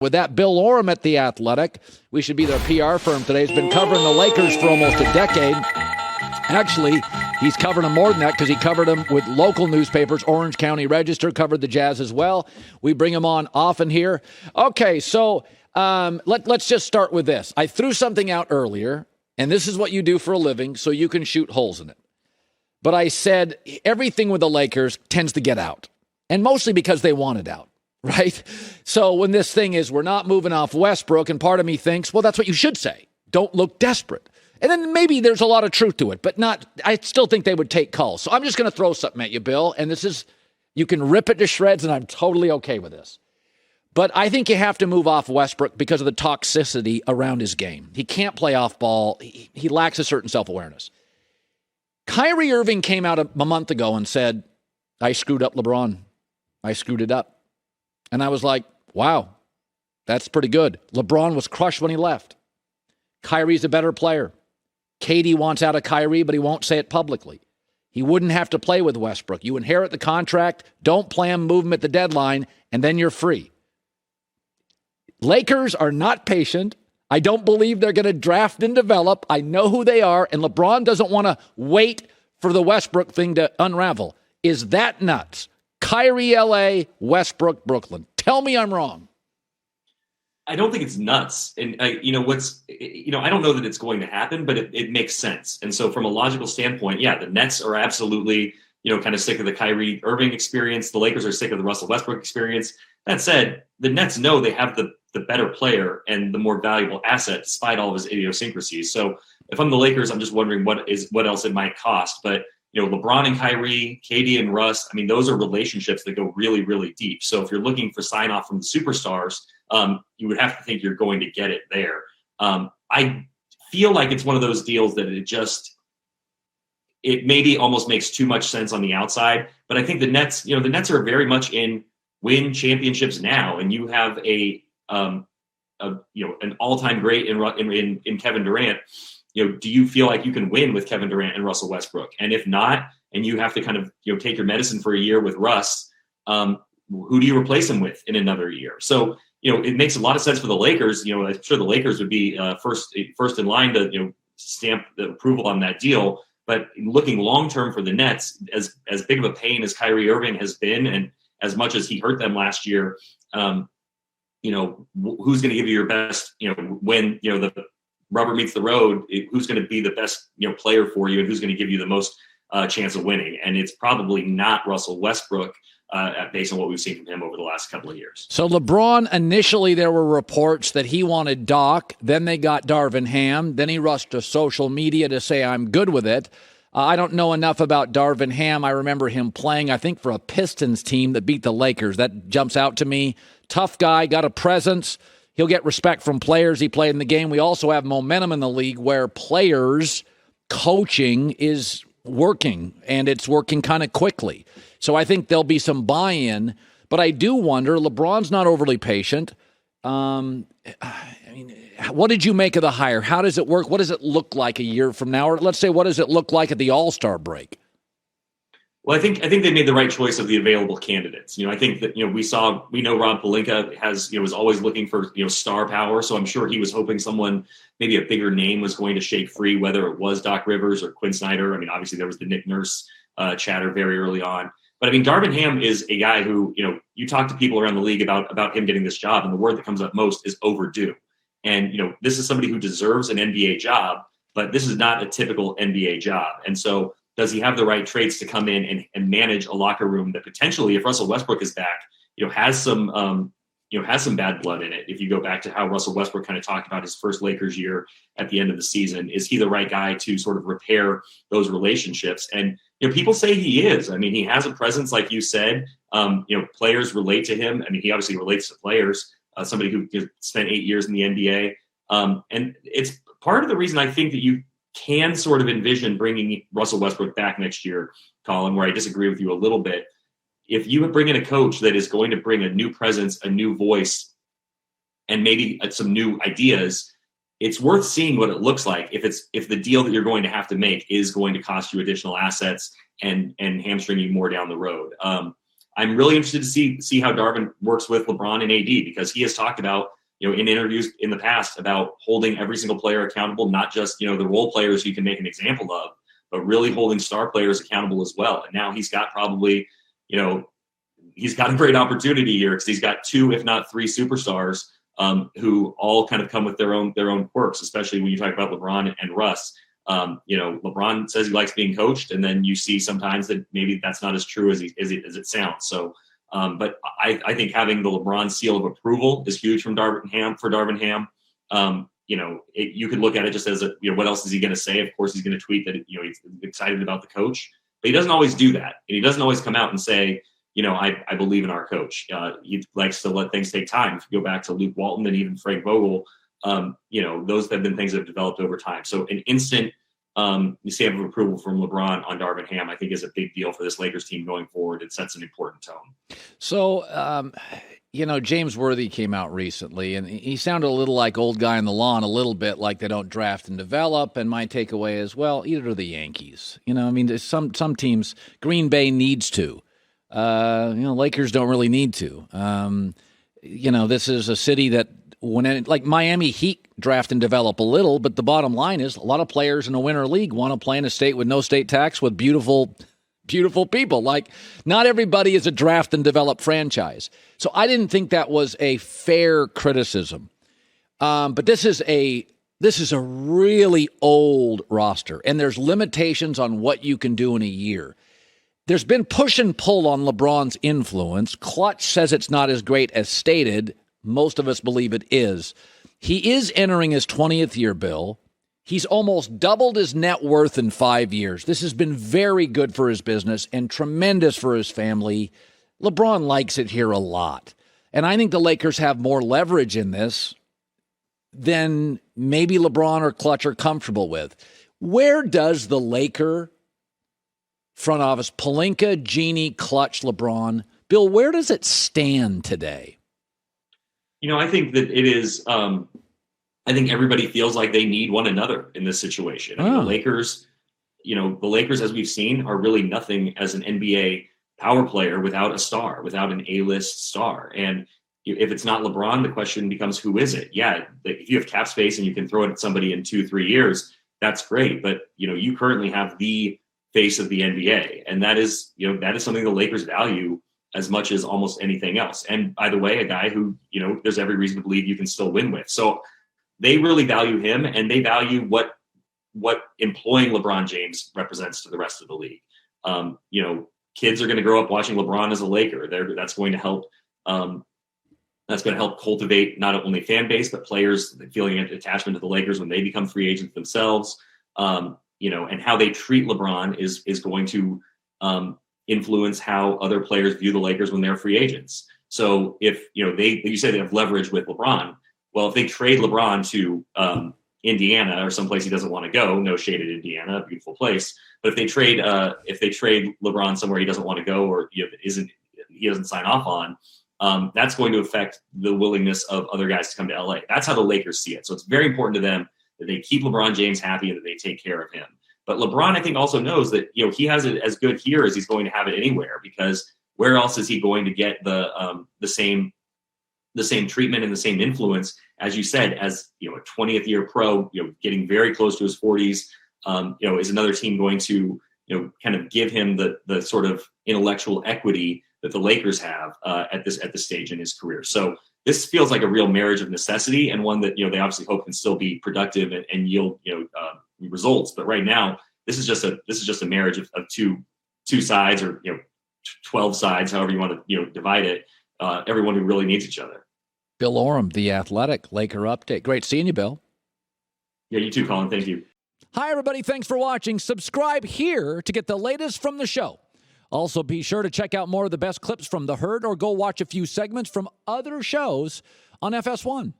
With that, Bill Oram at The Athletic. We should be their PR firm today. He's been covering the Lakers for almost a decade. Actually, he's covered them more than that because he covered them with local newspapers. Orange County Register covered the Jazz as well. We bring him on often here. Okay, so let's just start with this. I threw something out earlier, and this is what you do for a living, so you can shoot holes in it. But I said everything with the Lakers tends to get out, and mostly because they want it out. Right? So when this thing is, we're not moving off Westbrook, and part of me thinks, well, that's what you should say. Don't look desperate. And then maybe there's a lot of truth to it, but I still think they would take calls. So I'm just going to throw something at you, Bill, and this is, you can rip it to shreds, and I'm totally okay with this. But I think you have to move off Westbrook because of the toxicity around his game. He can't play off ball. He lacks a certain self-awareness. Kyrie Irving came out a month ago and said, I screwed up LeBron. I screwed it up. And I was like, wow, that's pretty good. LeBron was crushed when he left. Kyrie's a better player. KD wants out of Kyrie, but he won't say it publicly. He wouldn't have to play with Westbrook. You inherit the contract, don't play him, move him at the deadline, and then you're free. Lakers are not patient. I don't believe they're going to draft and develop. I know who they are, and LeBron doesn't want to wait for the Westbrook thing to unravel. Is that nuts? Kyrie, LA, Westbrook, Brooklyn. Tell me I'm wrong. I don't think it's nuts. And I don't know that it's going to happen, but it makes sense. And so from a logical standpoint, yeah, the Nets are absolutely, kind of sick of the Kyrie Irving experience. The Lakers are sick of the Russell Westbrook experience. That said, the Nets know they have the better player and the more valuable asset despite all of his idiosyncrasies. So if I'm the Lakers, I'm just wondering what else it might cost. But LeBron and Kyrie, KD and Russ, I mean, those are relationships that go really, really deep. So if you're looking for sign off from the superstars, you would have to think you're going to get it there. I feel like it's one of those deals that it maybe almost makes too much sense on the outside. But I think the Nets are very much in win championships now. And you have an all-time great in Kevin Durant. Do you feel like you can win with Kevin Durant and Russell Westbrook? And if not, and you have to kind of, take your medicine for a year with Russ, who do you replace him with in another year? So, it makes a lot of sense for the Lakers. I'm sure the Lakers would be first in line to, stamp the approval on that deal. But looking long-term for the Nets, as big of a pain as Kyrie Irving has been, and as much as he hurt them last year, who's going to give you your best, when, the rubber meets the road, who's going to be the best, player for you, and who's going to give you the most chance of winning. And it's probably not Russell Westbrook, based on what we've seen from him over the last couple of years. So LeBron, initially there were reports that he wanted Doc. Then they got Darvin Ham. Then he rushed to social media to say, I'm good with it. I don't know enough about Darvin Ham. I remember him playing, I think, for a Pistons team that beat the Lakers. That jumps out to me. Tough guy, got a presence. He'll get respect from players he played in the game. We also have momentum in the league where players coaching is working, and it's working kind of quickly. So I think there'll be some buy-in. But I do wonder, LeBron's not overly patient. What did you make of the hire? How does it work? What does it look like a year from now? Or let's say, what does it look like at the All-Star break? Well, I think they made the right choice of the available candidates. I think that, we know Rob Pelinka was always looking for, star power. So I'm sure he was hoping someone, maybe a bigger name, was going to shake free, whether it was Doc Rivers or Quinn Snyder. I mean, obviously there was the Nick Nurse chatter very early on. But I mean, Darvin Ham is a guy who, you talk to people around the league about him getting this job, and the word that comes up most is overdue. And, this is somebody who deserves an NBA job, but this is not a typical NBA job. And so does he have the right traits to come in and manage a locker room that potentially, if Russell Westbrook is back, has some bad blood in it? If you go back to how Russell Westbrook kind of talked about his first Lakers year at the end of the season, is he the right guy to sort of repair those relationships? And, people say he is. I mean, he has a presence, like you said. Players relate to him. I mean, he obviously relates to players, somebody who spent 8 years in the NBA. And it's part of the reason I think that you can sort of envision bringing Russell Westbrook back next year, Colin, where I disagree with you a little bit. If you bring in a coach that is going to bring a new presence, a new voice, and maybe some new ideas, it's worth seeing what it looks like if the deal that you're going to have to make is going to cost you additional assets and hamstring you more down the road. I'm really interested to see how Darvin works with LeBron and AD, because he has talked about, in interviews in the past about holding every single player accountable, not just, the role players you can make an example of, but really holding star players accountable as well. And now he's got probably, he's got a great opportunity here, because he's got 2, if not 3 superstars who all kind of come with their own quirks, especially when you talk about LeBron and Russ. LeBron says he likes being coached, and then you see sometimes that maybe that's not as true as it sounds. So, but I think having the LeBron seal of approval is huge from Darvin Ham. You could look at it just as what else is he going to say? Of course, he's going to tweet that he's excited about the coach, but he doesn't always do that, and he doesn't always come out and say, I believe in our coach. He likes to let things take time. If you go back to Luke Walton and even Frank Vogel, those have been things that have developed over time. So an instant stamp of approval from LeBron on Darvin Ham, I think, is a big deal for this Lakers team going forward. It sets an important tone. So, James Worthy came out recently, and he sounded a little like old guy on the lawn, a little bit like they don't draft and develop. And my takeaway is, well, either do the Yankees. There's some teams, Green Bay needs to. Lakers don't really need to. This is a city that, like Miami Heat, draft and develop a little, but the bottom line is a lot of players in a winter league want to play in a state with no state tax with beautiful people. Like, not everybody is a draft and develop franchise. So I didn't think that was a fair criticism. But this is a really old roster, and there's limitations on what you can do in a year. There's been push and pull on LeBron's influence. Klutch says it's not as great as stated. Most of us believe it is. He is entering his 20th year, Bill. He's almost doubled his net worth in 5 years. This has been very good for his business and tremendous for his family. LeBron likes it here a lot. And I think the Lakers have more leverage in this than maybe LeBron or Klutch are comfortable with. Where does the Laker front office, Pelinka, Jeannie, Klutch, LeBron, Bill, where does it stand today? I think that it is, I think everybody feels like they need one another in this situation. I mean, the Lakers, as we've seen, are really nothing as an NBA power player without a star, without an A-list star. And if it's not LeBron, the question becomes, who is it? Yeah, if you have cap space and you can throw it at somebody in 2-3 years, that's great. But, you currently have the face of the NBA. And that is something the Lakers value as much as almost anything else. And by the way, a guy who, there's every reason to believe you can still win with. So they really value him, and they value what employing LeBron James represents to the rest of the league. Kids are going to grow up watching LeBron as a Laker. That's going to help. That's going to help cultivate not only fan base, but players feeling an attachment to the Lakers when they become free agents themselves. And how they treat LeBron is going to influence how other players view the Lakers when they're free agents. So if, you say they have leverage with LeBron, well, if they trade LeBron to Indiana or someplace he doesn't want to go, no shade at Indiana, a beautiful place. But if they trade LeBron somewhere he doesn't want to go, or he doesn't sign off on, that's going to affect the willingness of other guys to come to LA. That's how the Lakers see it. So it's very important to them that they keep LeBron James happy and that they take care of him. But LeBron, I think, also knows that, he has it as good here as he's going to have it anywhere, because where else is he going to get the same treatment and the same influence, as you said, as a 20th year pro, getting very close to his 40s, is another team going to kind of give him the sort of intellectual equity that the Lakers have at this stage in his career. So this feels like a real marriage of necessity, and one that they obviously hope can still be productive and yield results. But right now, this is just a marriage of two sides, or 12 sides, however you want to divide it. Everyone who really needs each other. Bill Oram, The Athletic, Laker Update. Great seeing you, Bill. Yeah, you too, Colin. Thank you. Hi, everybody. Thanks for watching. Subscribe here to get the latest from the show. Also, be sure to check out more of the best clips from The Herd, or go watch a few segments from other shows on FS1.